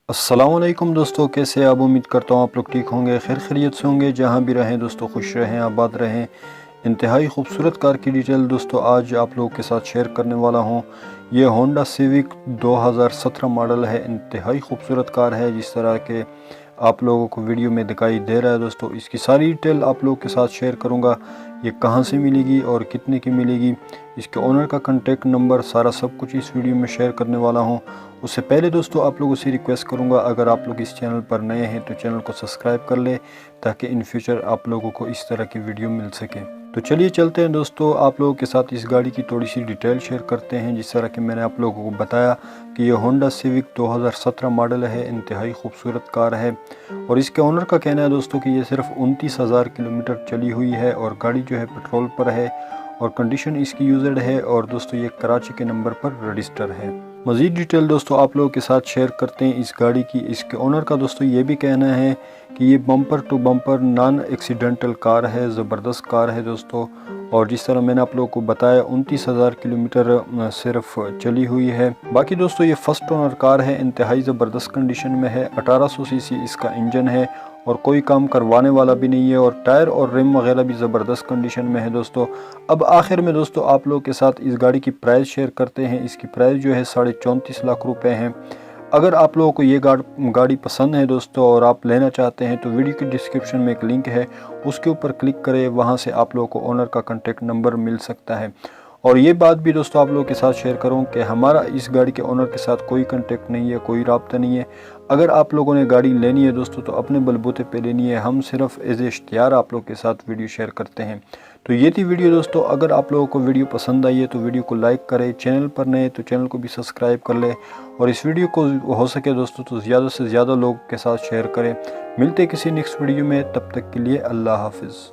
अस्सलामुअलैकुम दोस्तों, कैसे आप? उम्मीद करता हूँ आप लोग ठीक होंगे, खैर खैरियत से होंगे। जहाँ भी रहें दोस्तों, खुश रहें, आबाद रहें। इंतहाई खूबसूरत कार की डिटेल दोस्तों आज आप लोगों के साथ शेयर करने वाला हूँ। ये होंडा सिविक 2017 मॉडल है। इंतहाई खूबसूरत कार है, जिस तरह के आप लोगों को वीडियो में दिखाई दे रहा है दोस्तों। इसकी सारी डिटेल आप लोगों के साथ शेयर करूँगा। ये कहाँ से मिलेगी और कितने की मिलेगी, इसके ओनर का कॉन्टैक्ट नंबर, सारा सब कुछ इस वीडियो में शेयर करने वाला हूँ। उससे पहले दोस्तों आप लोगों से रिक्वेस्ट करूँगा, अगर आप लोग इस चैनल पर नए हैं तो चैनल को सब्सक्राइब कर ले, ताकि इन फ्यूचर आप लोगों को इस तरह की वीडियो मिल सके। तो चलिए चलते हैं दोस्तों, आप लोगों के साथ इस गाड़ी की थोड़ी सी डिटेल शेयर करते हैं। जिस तरह कि मैंने आप लोगों को बताया कि ये होंडा सिविक 2017 मॉडल है। इंतहाई खूबसूरत कार है और इसके ओनर का कहना है दोस्तों कि ये सिर्फ 29,000 किलोमीटर चली हुई है और गाड़ी जो है पेट्रोल पर है और कंडीशन इसकी यूज्ड है। और दोस्तों ये कराची के नंबर पर रजिस्टर है। मज़ीद डिटेल दोस्तों आप लोगों के साथ शेयर करते हैं इस गाड़ी की। इसके ओनर का दोस्तों ये भी कहना है कि ये bumper to bumper non accidental car है, ज़बरदस्त कार है दोस्तों। और जिस तरह मैंने आप लोगों को बताया 29,000 किलोमीटर सिर्फ चली हुई है। बाकी दोस्तों ये फर्स्ट ओनर कार है, इंतहाई ज़बरदस्त कंडीशन में है। 1800 सीसी इसका इंजन है और कोई काम करवाने वाला भी नहीं है। और टायर और रिम वगैरह भी ज़बरदस्त कंडीशन में है दोस्तों। अब आखिर में दोस्तों आप लोगों के साथ इस गाड़ी की प्राइस शेयर करते हैं। इसकी प्राइस जो है 34.5 लाख रुपए हैं। अगर आप लोगों को ये गाड़ी पसंद है दोस्तों और आप लेना चाहते हैं तो वीडियो की डिस्क्रिप्शन में एक लिंक है, उसके ऊपर क्लिक करें। वहाँ से आप लोगों को ओनर का कॉन्टैक्ट नंबर मिल सकता है। और ये बात भी दोस्तों आप लोगों के साथ शेयर करूँ कि हमारा इस गाड़ी के ओनर के साथ कोई कांटेक्ट नहीं है, कोई राब्ता नहीं है। अगर आप लोगों ने गाड़ी लेनी है दोस्तों तो अपने बलबूते पे लेनी है। हम सिर्फ एज ए इश्तिहार आप लोगों के साथ वीडियो शेयर करते हैं। तो ये थी वीडियो दोस्तों। अगर आप लोगों को वीडियो पसंद आई है तो वीडियो को लाइक करें, चैनल पर नए तो चैनल को भी सब्सक्राइब कर ले और इस वीडियो को हो सके दोस्तों तो ज़्यादा से ज़्यादा लोगों के साथ शेयर करें। मिलते किसी नेक्स्ट वीडियो में, तब तक के लिए अल्लाह हाफिज़।